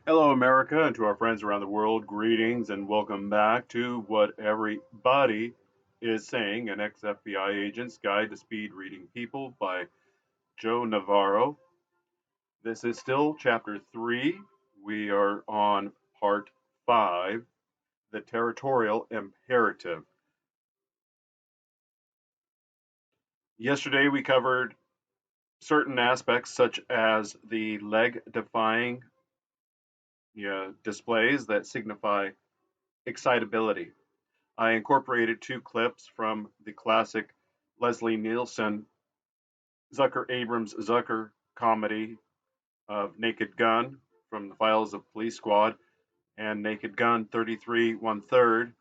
Hello, America, and to our friends around the world, greetings and welcome back to What Everybody is Saying, an ex FBI agent's guide to speed reading people by Joe Navarro. This is still chapter 3. We are on part 5, the territorial imperative. Yesterday we covered certain aspects such as the leg defying displays that signify excitability. I incorporated two clips from the classic Leslie Nielsen Zucker Abrams Zucker comedy of Naked Gun from the Files of Police Squad and Naked Gun 33 1/3.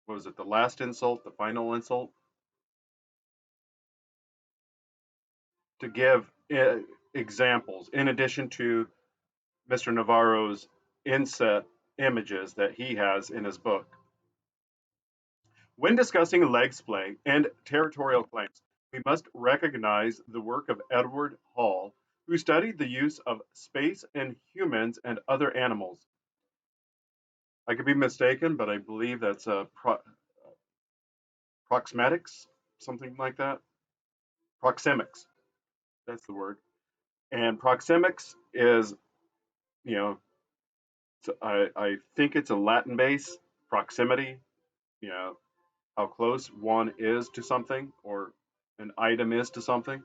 What was it, the last insult, the final insult? To give examples, in addition to Mr. Navarro's inset images that he has in his book. When discussing leg splay and territorial claims, we must recognize the work of Edward Hall, who studied the use of space in humans and other animals. I could be mistaken, but I believe that's proxematics, something like that. Proxemics, that's the word. And proxemics is, you know, I think it's a Latin base, proximity, you know, how close one is to something or an item is to something.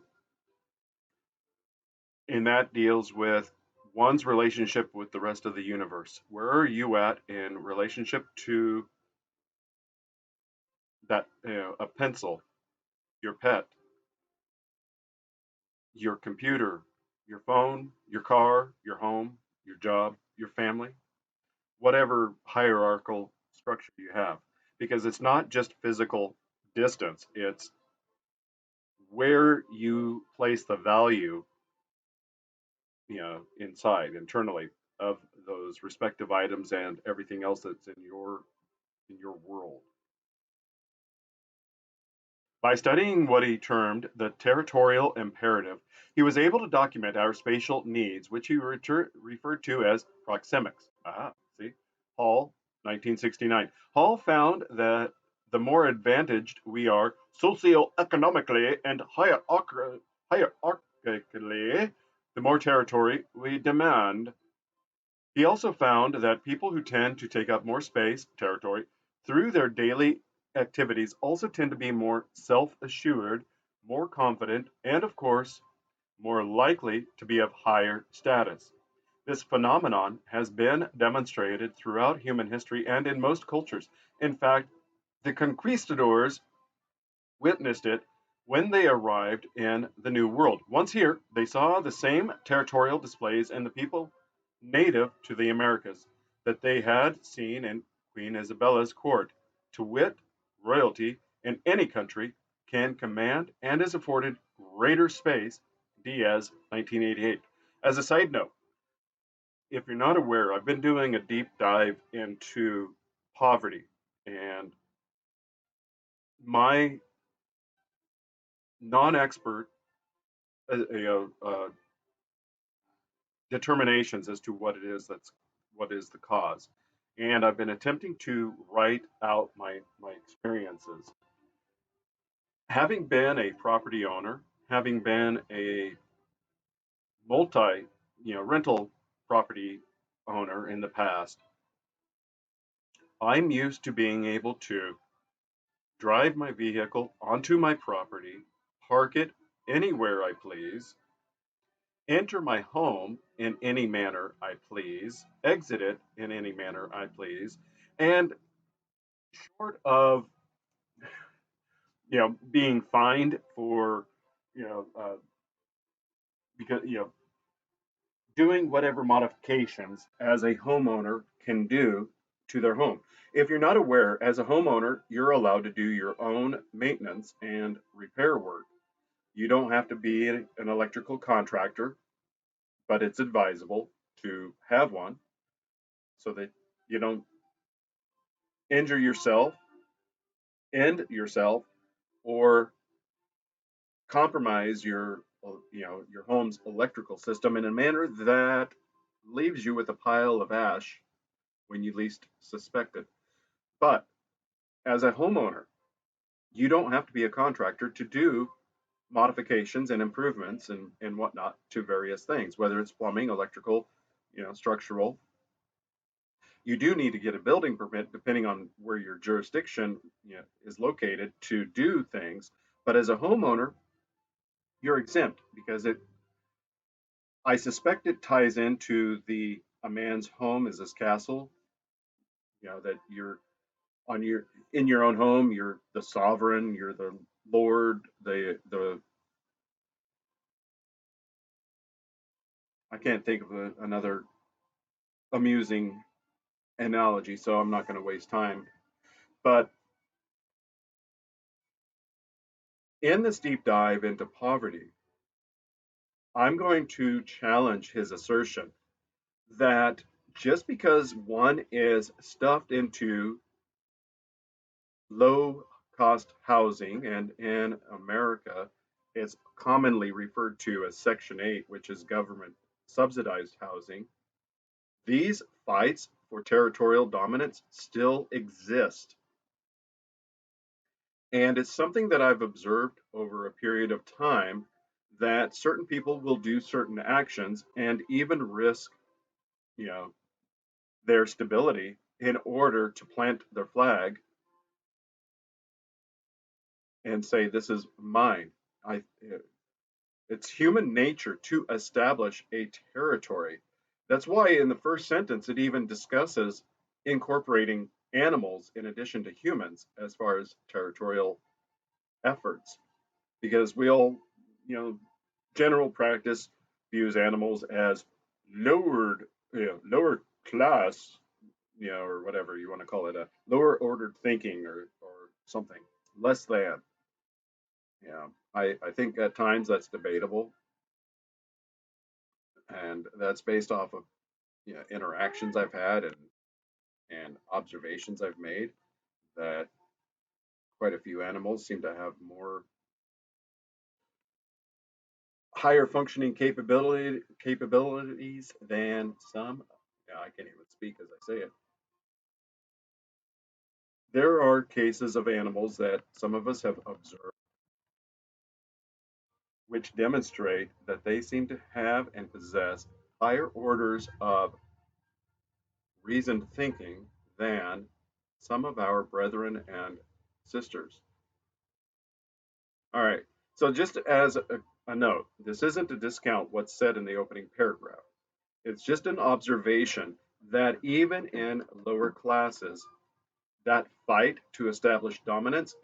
And that deals with one's relationship with the rest of the universe. Where are you at in relationship to that, a pencil, your pet, your computer, your phone, your car, your home, your job, your family, whatever hierarchical structure you have? Because it's not just physical distance, it's where you place the value, inside, internally, of those respective items and everything else that's in your world. By studying what he termed the territorial imperative, he was able to document our spatial needs, which he referred to as proxemics. See? Hall, 1969. Hall found that the more advantaged we are socioeconomically and hierarchically, the more territory we demand. He also found that people who tend to take up more space, territory, through their daily activities also tend to be more self assured, more confident, and of course, more likely to be of higher status. This phenomenon has been demonstrated throughout human history and in most cultures. In fact, the conquistadors witnessed it when they arrived in the New World. Once here, they saw the same territorial displays in the people native to the Americas that they had seen in Queen Isabella's court. To wit, royalty in any country can command and is afforded greater space. Diaz, 1988. As a side note, if you're not aware, I've been doing a deep dive into poverty, and my non-expert determinations as to what is the cause. And I've been attempting to write out my experiences. Having been a property owner, having been a multi, rental property owner in the past, I'm used to being able to drive my vehicle onto my property, park it anywhere I please, enter my home in any manner I please, exit it in any manner I please, and short of being fined for you know because doing whatever modifications as a homeowner can do to their home. If you're not aware, as a homeowner, you're allowed to do your own maintenance and repair work. You don't have to be an electrical contractor, but it's advisable to have one so that you don't injure yourself, end yourself, or compromise your home's electrical system in a manner that leaves you with a pile of ash when you least suspect it. But as a homeowner, you don't have to be a contractor to do modifications and improvements and whatnot to various things, whether it's plumbing, electrical, structural. You do need to get a building permit depending on where your jurisdiction is located to do things. But as a homeowner, you're exempt because I suspect it ties into the a man's home is his castle. That you're on your in your own home, you're the sovereign, you're the lord, the I can't think of another amusing analogy, so I'm not going to waste time. But in this deep dive into poverty, I'm going to challenge his assertion that just because one is stuffed into low cost housing, and in America, it's commonly referred to as Section 8, which is government subsidized housing, these fights for territorial dominance still exist. And it's something that I've observed over a period of time that certain people will do certain actions and even risk, you know, their stability in order to plant their flag and say, this is mine. I, it's human nature to establish a territory. That's why in the first sentence it even discusses incorporating animals in addition to humans as far as territorial efforts, because we all, general practice views animals as lower class, or whatever you want to call it, a lower ordered thinking or something less than. I think at times that's debatable, and that's based off of interactions I've had and observations I've made that quite a few animals seem to have more higher functioning capabilities than some. Yeah, I can't even speak as I say it. There are cases of animals that some of us have observed which demonstrate that they seem to have and possess higher orders of reasoned thinking than some of our brethren and sisters. All right. So, just as a note, this isn't to discount what's said in the opening paragraph. It's just an observation that even in lower classes, that fight to establish dominance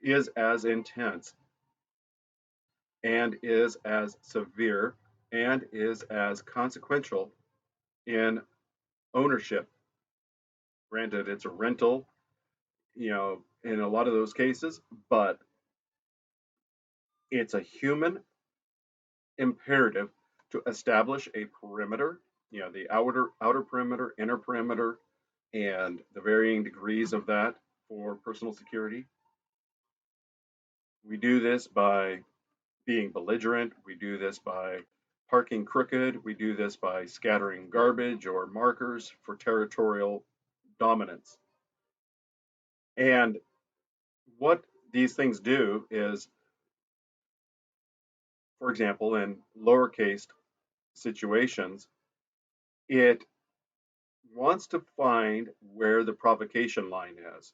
is as intense and is as severe and is as consequential in ownership. Granted, it's a rental, in a lot of those cases, but it's a human imperative to establish a perimeter, the outer perimeter, inner perimeter, and the varying degrees of that for personal security. We do this by being belligerent. We do this by parking crooked. We do this by scattering garbage or markers for territorial dominance. And what these things do is, for example, in lowercase situations, it wants to find where the provocation line is.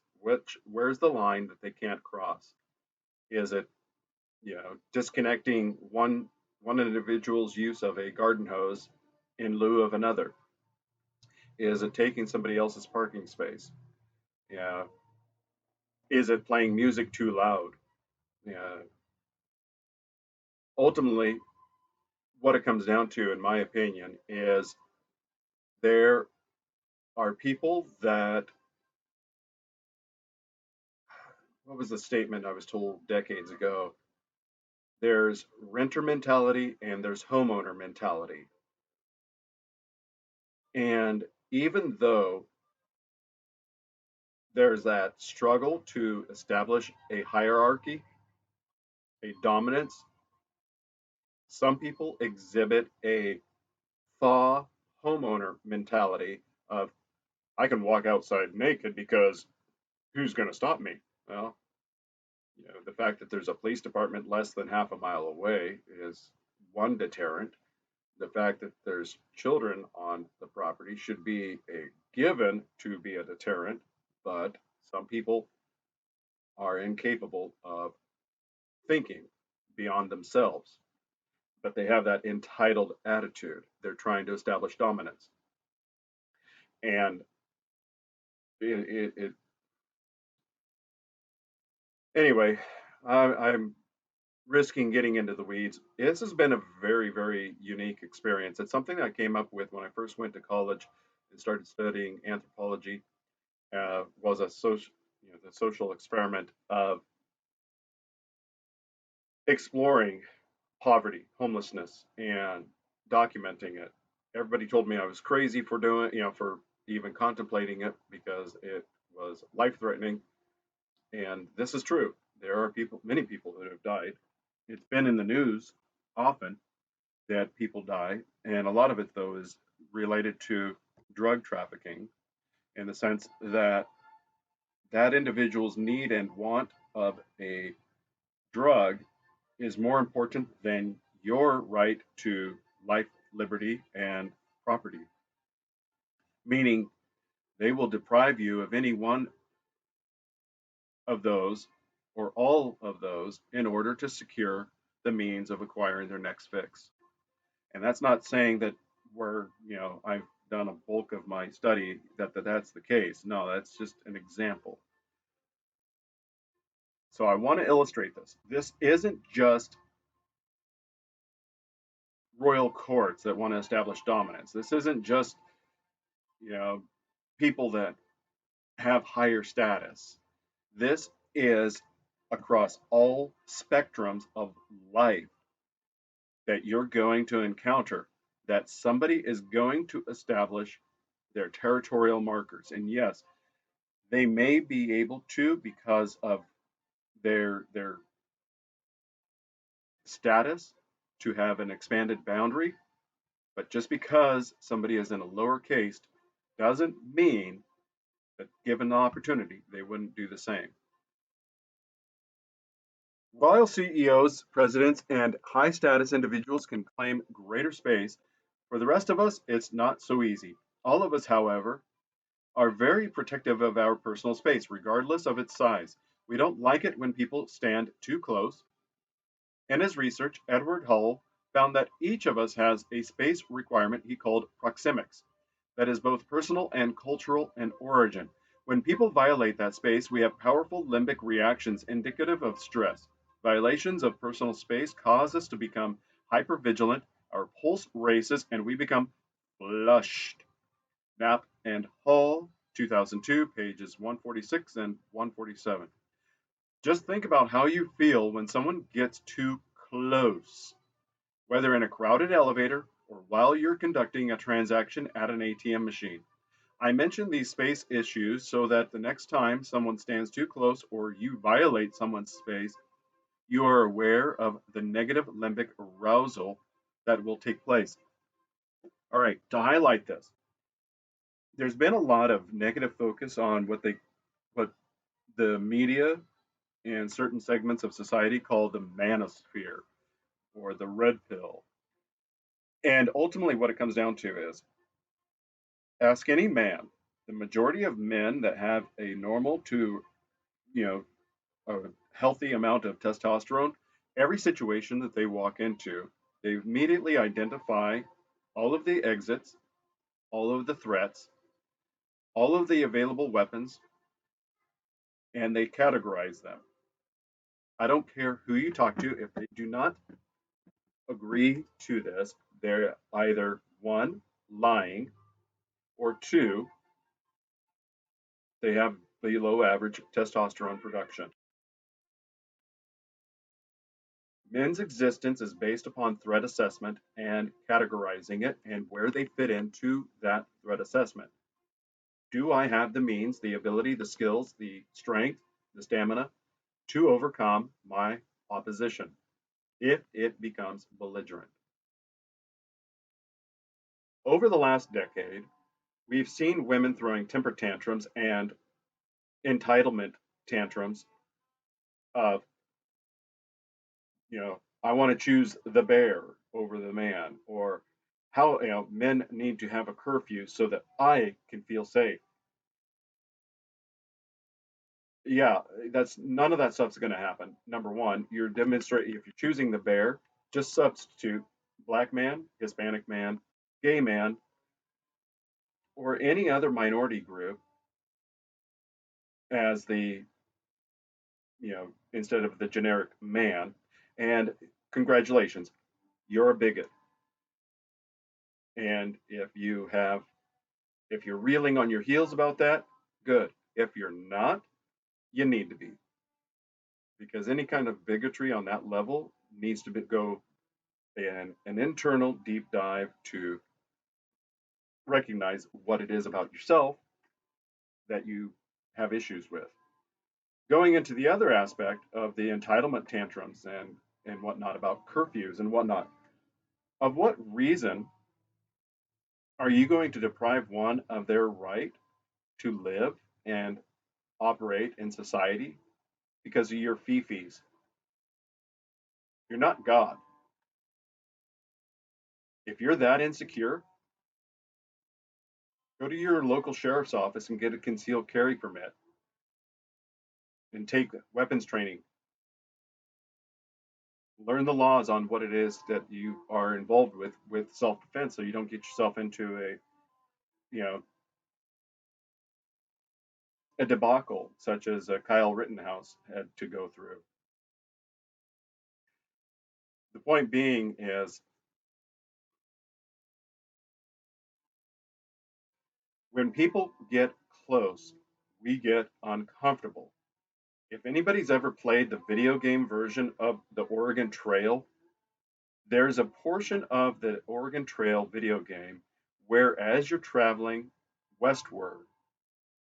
Where's the line that they can't cross? Is it, disconnecting one individual's use of a garden hose in lieu of another? Is it taking somebody else's parking space? Yeah. Is it playing music too loud? Yeah. Ultimately, what it comes down to, in my opinion, is there are people that, what was the statement I was told decades ago? There's renter mentality and there's homeowner mentality. And even though there's that struggle to establish a hierarchy, a dominance, some people exhibit a alpha homeowner mentality of I can walk outside naked because who's going to stop me? Well, the fact that there's a police department less than half a mile away is one deterrent. The fact that there's children on the property should be a given to be a deterrent, but some people are incapable of thinking beyond themselves, but they have that entitled attitude. They're trying to establish dominance. And it anyway, I'm risking getting into the weeds. This has been a very, very unique experience. It's something I came up with when I first went to college and started studying anthropology. Was a social, the social experiment of exploring poverty, homelessness, and documenting it. Everybody told me I was crazy for doing, for even contemplating it because it was life threatening. And this is true. There are people, many people that have died. It's been in the news often that people die, and a lot of it though is related to drug trafficking in the sense that that individual's need and want of a drug is more important than your right to life, liberty, and property. Meaning, they will deprive you of any one of those or all of those in order to secure the means of acquiring their next fix. And that's not saying that I've done a bulk of my study that's the case. No, that's just an example. So I want to illustrate this. This isn't just royal courts that want to establish dominance. This isn't just, you know, people that have higher status. This is across all spectrums of life that you're going to encounter that somebody is going to establish their territorial markers. And yes, they may be able to because of their status to have an expanded boundary, but just because somebody is in a lower caste doesn't mean that given the opportunity, they wouldn't do the same. While CEOs, presidents, and high status individuals can claim greater space, for the rest of us, it's not so easy. All of us, however, are very protective of our personal space, regardless of its size. We don't like it when people stand too close. In his research, Edward Hull found that each of us has a space requirement he called proxemics, that is both personal and cultural in origin. When people violate that space, we have powerful limbic reactions indicative of stress. Violations of personal space cause us to become hypervigilant, our pulse races, and we become flushed. Knapp and Hall, 2002, pages 146 and 147. Just think about how you feel when someone gets too close, whether in a crowded elevator or while you're conducting a transaction at an ATM machine. I mention these space issues so that the next time someone stands too close or you violate someone's space, you are aware of the negative limbic arousal that will take place. All right, to highlight this, there's been a lot of negative focus on what the media and certain segments of society call the manosphere or the red pill. And ultimately, what it comes down to is ask any man. The majority of men that have a normal to, you know, a healthy amount of testosterone, every situation that they walk into, they immediately identify all of the exits, all of the threats, all of the available weapons, and they categorize them. I don't care who you talk to, if they do not agree to this, they're either one, lying, or two, they have below average testosterone production. Men's existence is based upon threat assessment and categorizing it and where they fit into that threat assessment. Do I have the means, the ability, the skills, the strength, the stamina to overcome my opposition if it becomes belligerent? Over the last decade, we've seen women throwing temper tantrums and entitlement tantrums of, I want to choose the bear over the man, or how, men need to have a curfew so that I can feel safe. Yeah, that's none of that stuff's going to happen. Number one, you're demonstrating if you're choosing the bear, just substitute black man, Hispanic man, gay man, or any other minority group as the, instead of the generic man. And congratulations, you're a bigot. And if you're reeling on your heels about that, good. If you're not, you need to be, because any kind of bigotry on that level needs to go in an internal deep dive to recognize what it is about yourself that you have issues with. Going into the other aspect of the entitlement tantrums and whatnot about curfews and whatnot, of what reason are you going to deprive one of their right to live and operate in society because of your fee-fees? You're not God. If you're that insecure, go to your local sheriff's office and get a concealed carry permit and take weapons training. Learn the laws on what it is that you are involved with self-defense, so you don't get yourself into you know a debacle such as Kyle Rittenhouse had to go through. The point being is, when people get close, we get uncomfortable. If anybody's ever played the video game version of the Oregon Trail, there's a portion of the Oregon Trail video game where, as you're traveling westward,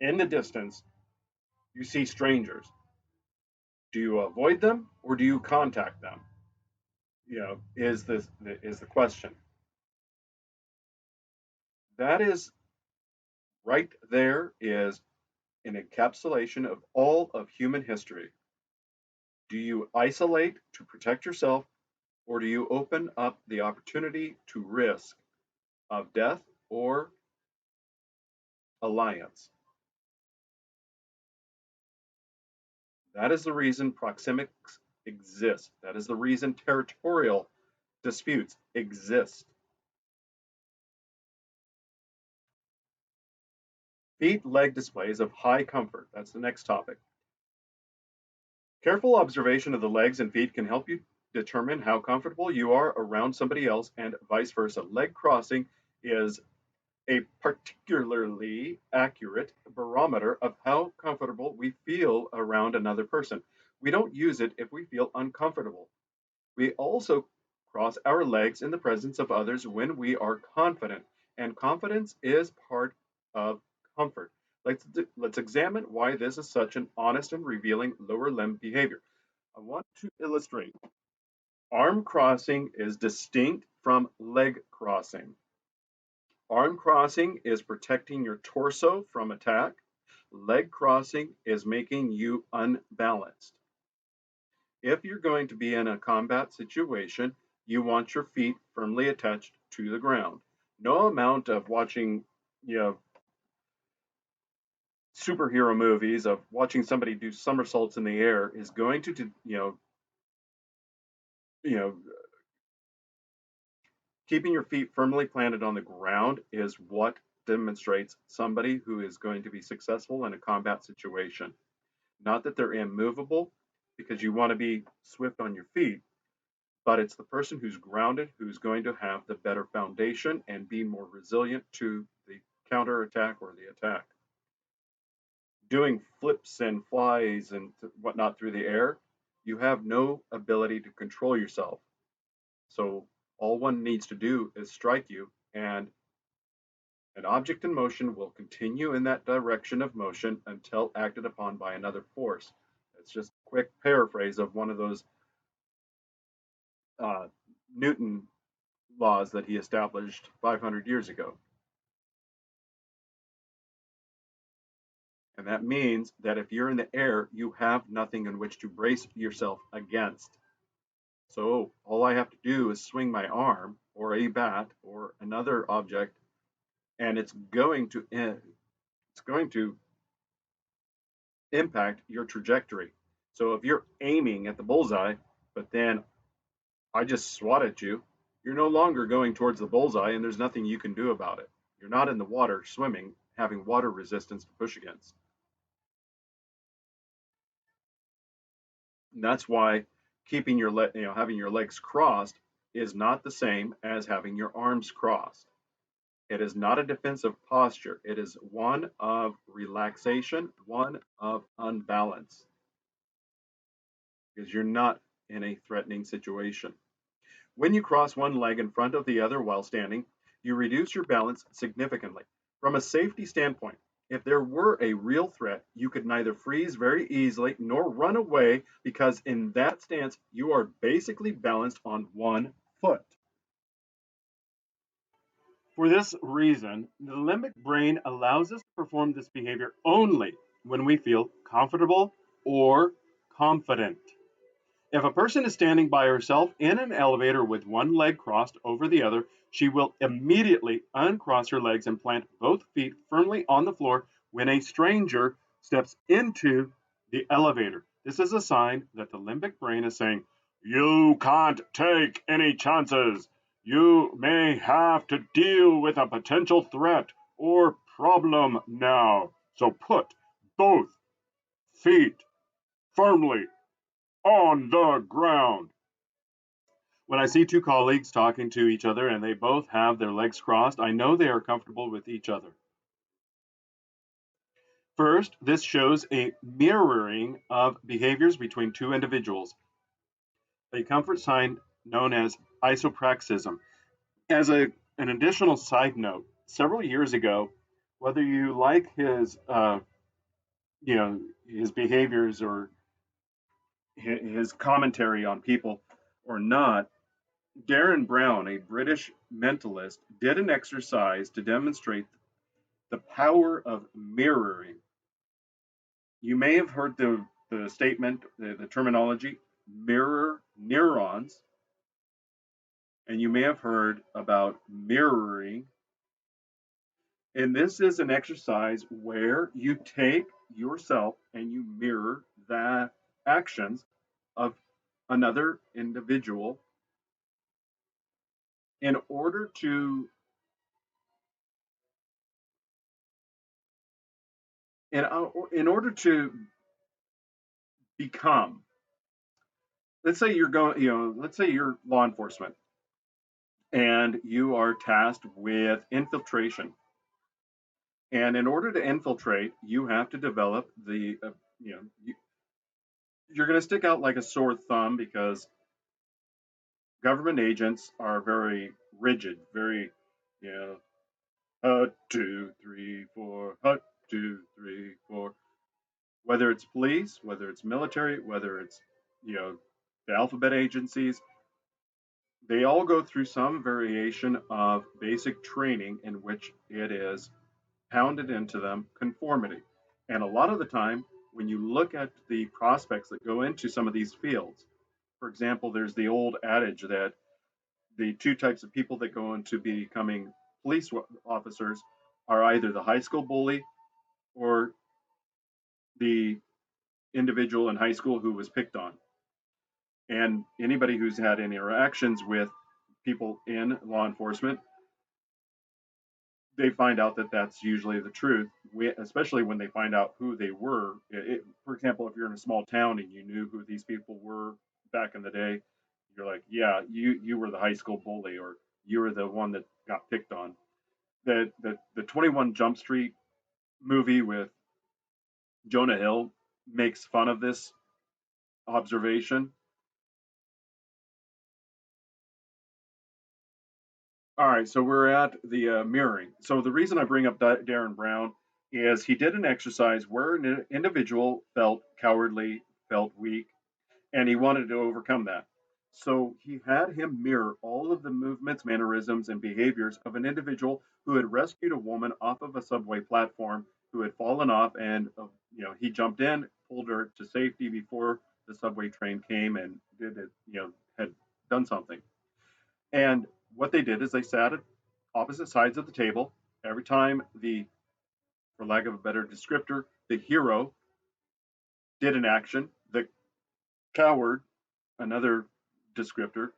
in the distance, you see strangers. Do you avoid them or do you contact them? Is the question. That is right there is an encapsulation of all of human history. Do you isolate to protect yourself, or do you open up the opportunity to risk of death or alliance? That is the reason proxemics exist. That is the reason territorial disputes exist. Feet leg displays of high comfort. That's the next topic. Careful observation of the legs and feet can help you determine how comfortable you are around somebody else and vice versa. Leg crossing is a particularly accurate barometer of how comfortable we feel around another person. We don't use it if we feel uncomfortable. We also cross our legs in the presence of others when we are confident, and confidence is part of comfort. Let's examine why this is such an honest and revealing lower limb behavior. I want to illustrate. Arm crossing is distinct from leg crossing. Arm crossing is protecting your torso from attack. Leg crossing is making you unbalanced. If you're going to be in a combat situation, you want your feet firmly attached to the ground. No amount of watching, you know, superhero movies of watching somebody do somersaults in the air is going to, you know, keeping your feet firmly planted on the ground is what demonstrates somebody who is going to be successful in a combat situation. Not that they're immovable, because you want to be swift on your feet, but it's the person who's grounded who's going to have the better foundation and be more resilient to the counterattack or the attack. Doing flips and flies and whatnot through the air, you have no ability to control yourself. So all one needs to do is strike you, and an object in motion will continue in that direction of motion until acted upon by another force. It's just a quick paraphrase of one of those uh, Newton laws that he established 500 years ago. And that means that if you're in the air, you have nothing in which to brace yourself against. So all I have to do is swing my arm or a bat or another object, and it's going to impact your trajectory. So if you're aiming at the bullseye, but then I just swat at you, you're no longer going towards the bullseye, and there's nothing you can do about it. You're not in the water swimming, having water resistance to push against. And that's why keeping having your legs crossed is not the same as having your arms crossed. It is not a defensive posture. It is one of relaxation, one of unbalance, because you're not in a threatening situation. When you cross one leg in front of the other while standing, you reduce your balance significantly. From a safety standpoint, if there were a real threat, you could neither freeze very easily nor run away, because in that stance, you are basically balanced on one foot. For this reason, the limbic brain allows us to perform this behavior only when we feel comfortable or confident. If a person is standing by herself in an elevator with one leg crossed over the other, she will immediately uncross her legs and plant both feet firmly on the floor when a stranger steps into the elevator. This is a sign that the limbic brain is saying, "You can't take any chances. You may have to deal with a potential threat or problem now. So put both feet firmly on the ground." When I see two colleagues talking to each other and they both have their legs crossed, I know they are comfortable with each other. First, this shows a mirroring of behaviors between two individuals, a comfort sign known as isopraxism. As an additional side note, several years ago, whether you like his behaviors or his commentary on people or not, Darren Brown, a British mentalist, did an exercise to demonstrate the power of mirroring. You may have heard the statement, the terminology, mirror neurons, and you may have heard about mirroring. And this is an exercise where you take yourself and you mirror the actions of another individual in order to in order to become. Let's say you're going, let's say you're law enforcement and you are tasked with infiltration. And in order to infiltrate, you have to develop you're going to stick out like a sore thumb, because government agents are very rigid, very, you know, hut, 2, 3, 4, hut, 2, 3, 4. Whether it's police, whether it's military, whether it's, you know, the alphabet agencies, they all go through some variation of basic training in which it is pounded into them conformity. And a lot of the time, when you look at the prospects that go into some of these fields, for example, there's the old adage that the two types of people that go into becoming police officers are either the high school bully or the individual in high school who was picked on. And anybody who's had interactions with people in law enforcement, they find out that that's usually the truth, especially when they find out who they were. For example, if you're in a small town and you knew who these people were back in the day, you're like, yeah, you were the high school bully, or you were the one that got picked on. The 21 Jump Street movie with Jonah Hill makes fun of this observation. All right, so we're at the mirroring. So the reason I bring up Darren Brown is he did an exercise where an individual felt cowardly, felt weak, and he wanted to overcome that. So he had him mirror all of the movements, mannerisms, and behaviors of an individual who had rescued a woman off of a subway platform who had fallen off, and he jumped in, pulled her to safety before the subway train came and did it, had done something. And what they did is they sat at opposite sides of the table. Every time for lack of a better descriptor, the hero did an action, the coward, another descriptor,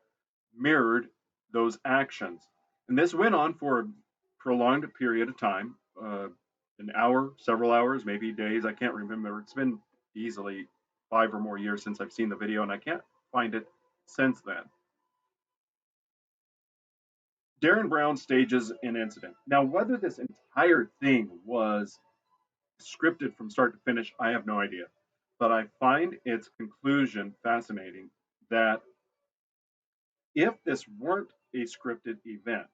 mirrored those actions. And this went on for a prolonged period of time, an hour, several hours, maybe days. I can't remember. It's been easily 5 or more years since I've seen the video, and I can't find it since then. Darren Brown stages an incident. Now, whether this entire thing was scripted from start to finish, I have no idea. But I find its conclusion fascinating that if this weren't a scripted event,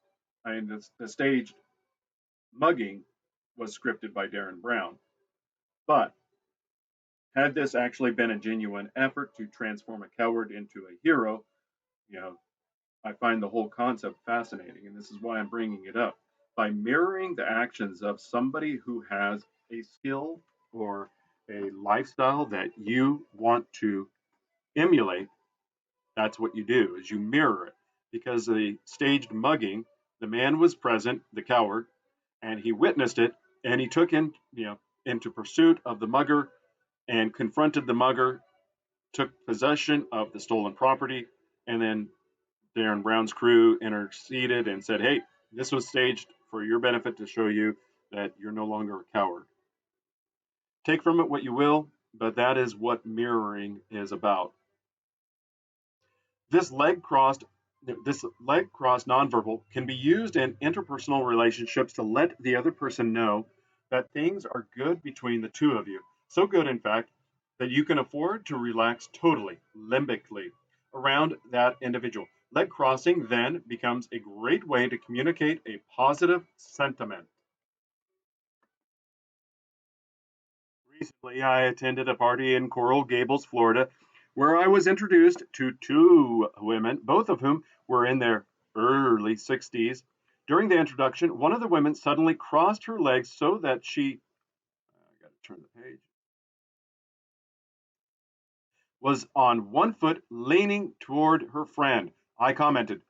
I mean, the staged mugging was scripted by Darren Brown, but had this actually been a genuine effort to transform a coward into a hero, you know, I find the whole concept fascinating, and this is why I'm bringing it up. By mirroring the actions of somebody who has a skill or a lifestyle that you want to emulate, that's what you do is you mirror it. Because the staged mugging, the man was present, the coward, and he witnessed it, and he took into pursuit of the mugger and confronted the mugger, took possession of the stolen property, and then Darren Brown's crew interceded and said, "Hey, this was staged for your benefit to show you that you're no longer a coward." Take from it what you will, but that is what mirroring is about. This leg crossed this leg cross nonverbal can be used in interpersonal relationships to let the other person know that things are good between the two of you. So good, in fact, that you can afford to relax totally, limbically, around that individual. Leg crossing then becomes a great way to communicate a positive sentiment. Recently, I attended a party in Coral Gables, Florida, where I was introduced to two women, both of whom were in their early 60s. During the introduction, one of the women suddenly crossed her legs so that I got to turn the page, was on one foot leaning toward her friend. I commented,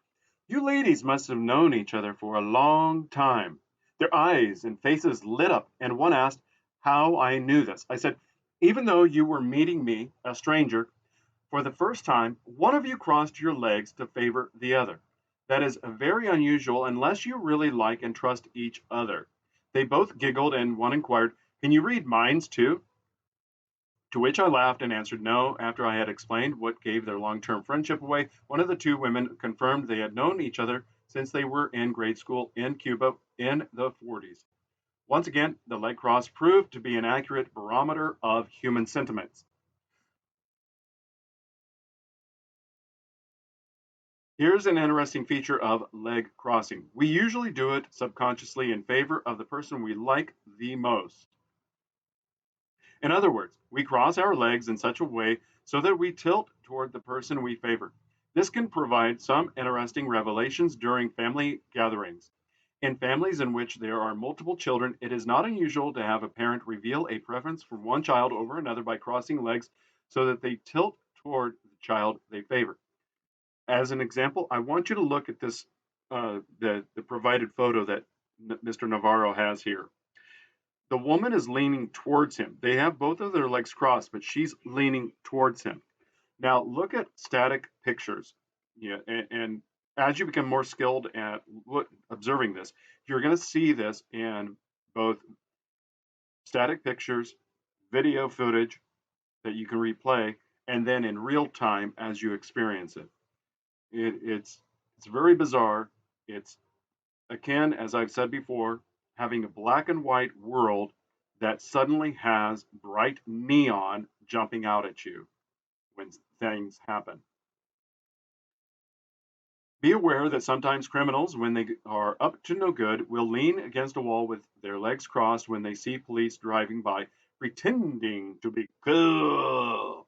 "You ladies must have known each other for a long time." Their eyes and faces lit up, and one asked how I knew this. I said, "Even though you were meeting me, a stranger, for the first time, one of you crossed your legs to favor the other. That is very unusual unless you really like and trust each other." They both giggled, and one inquired, "Can you read minds too?" To which I laughed and answered no. After I had explained what gave their long term friendship away, one of the two women confirmed they had known each other since they were in grade school in Cuba in the 40s. Once again, the leg cross proved to be an accurate barometer of human sentiments. Here's an interesting feature of leg crossing. We usually do it subconsciously in favor of the person we like the most. In other words, we cross our legs in such a way so that we tilt toward the person we favor. This can provide some interesting revelations during family gatherings. In families in which there are multiple children, it is not unusual to have a parent reveal a preference for one child over another by crossing legs so that they tilt toward the child they favor. As an example, I want you to look at this, the provided photo that Mr. Navarro has here. The woman is leaning towards him. They have both of their legs crossed, but she's leaning towards him. Now look at static pictures. Yeah, and as you become more skilled at observing this, you're going to see this in both static pictures, video footage that you can replay, and then in real time as you experience it. It's very bizarre. It's akin, as I've said before, having a black and white world that suddenly has bright neon jumping out at you when things happen. Be aware that sometimes criminals, when they are up to no good, will lean against a wall with their legs crossed when they see police driving by, pretending to be cool.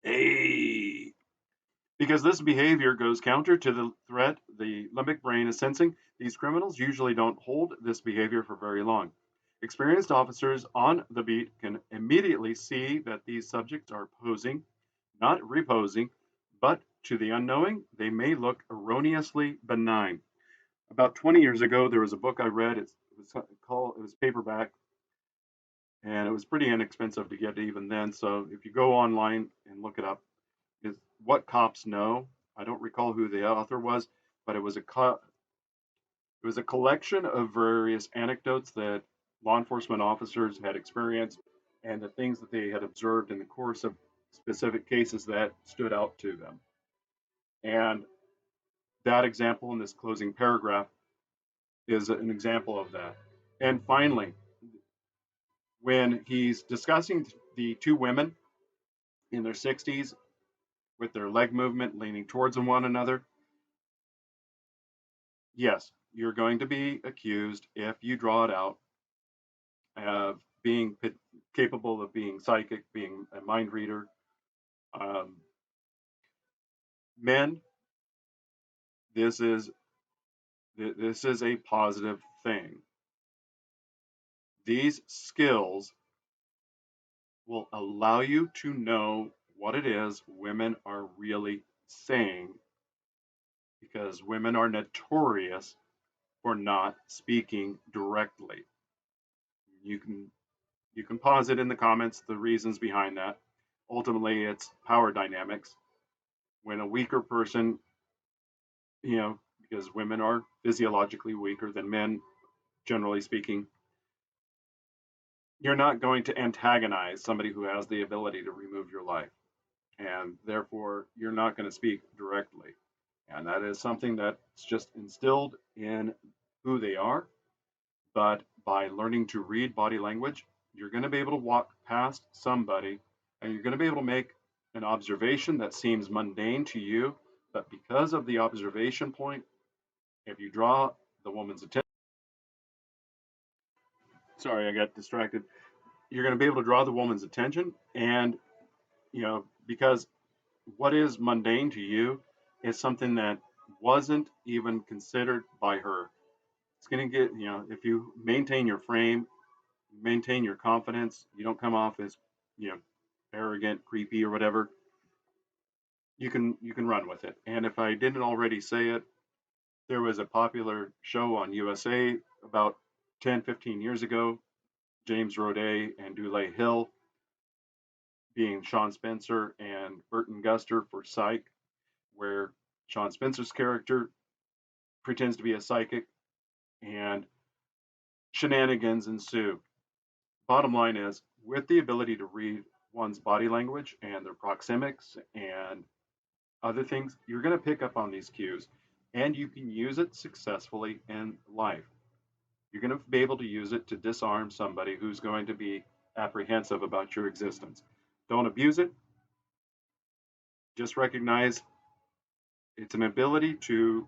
Hey. Because this behavior goes counter to the threat the limbic brain is sensing, these criminals usually don't hold this behavior for very long. Experienced officers on the beat can immediately see that these subjects are posing, not reposing, but to the unknowing, they may look erroneously benign. About 20 years ago, there was a book I read. It was paperback, and it was pretty inexpensive to get even then. So if you go online and look it up, is What Cops Know. I don't recall who the author was, but it was a collection of various anecdotes that law enforcement officers had experienced and the things that they had observed in the course of specific cases that stood out to them. And that example in this closing paragraph is an example of that. And finally, when he's discussing the two women in their 60s with their leg movement leaning towards one another, yes, you're going to be accused if you draw it out of being capable of being psychic, being a mind reader. Um, Men, this is this is a positive thing. These skills will allow you to know what it is women are really saying, because women are notorious for not speaking directly. You can you can posit in the comments the reasons behind that. Ultimately, it's power dynamics. When a weaker person, because women are physiologically weaker than men, generally speaking, you're not going to antagonize somebody who has the ability to remove your life. And therefore, you're not going to speak directly. And that is something that's just instilled in who they are. But by learning to read body language, you're going to be able to walk past somebody and you're going to be able to make an observation that seems mundane to you. But because of the observation point, if you draw the woman's attention, sorry, I got distracted. You're going to be able to draw the woman's attention. And, because what is mundane to you is something that wasn't even considered by her. It's going to get, if you maintain your frame, maintain your confidence, you don't come off as, you know, arrogant, creepy, or whatever. You can run with it. And if I didn't already say it, there was a popular show on USA about 10, 15 years ago, James Roday and Dule Hill being Sean Spencer and Burton Guster for Psych, where Sean Spencer's character pretends to be a psychic and shenanigans ensue. Bottom line is, with the ability to read one's body language and their proxemics and other things, you're going to pick up on these cues and you can use it successfully in life. You're going to be able to use it to disarm somebody who's going to be apprehensive about your existence. Don't abuse it. Just recognize it's an ability to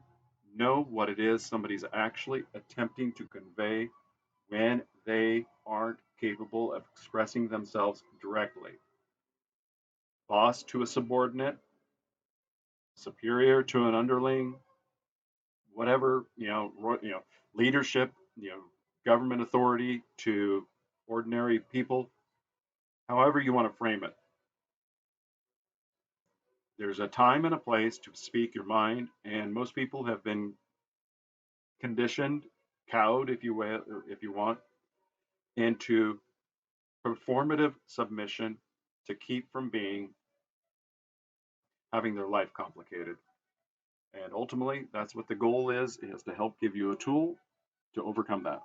know what it is somebody's actually attempting to convey when they aren't capable of expressing themselves directly. Boss to a subordinate, superior to an underling, whatever, leadership, government authority to ordinary people, however you want to frame it. There's a time and a place to speak your mind, and most people have been conditioned, cowed, if you will, or if you want, into performative submission to keep from being having their life complicated. And ultimately, that's what the goal is to help give you a tool to overcome that.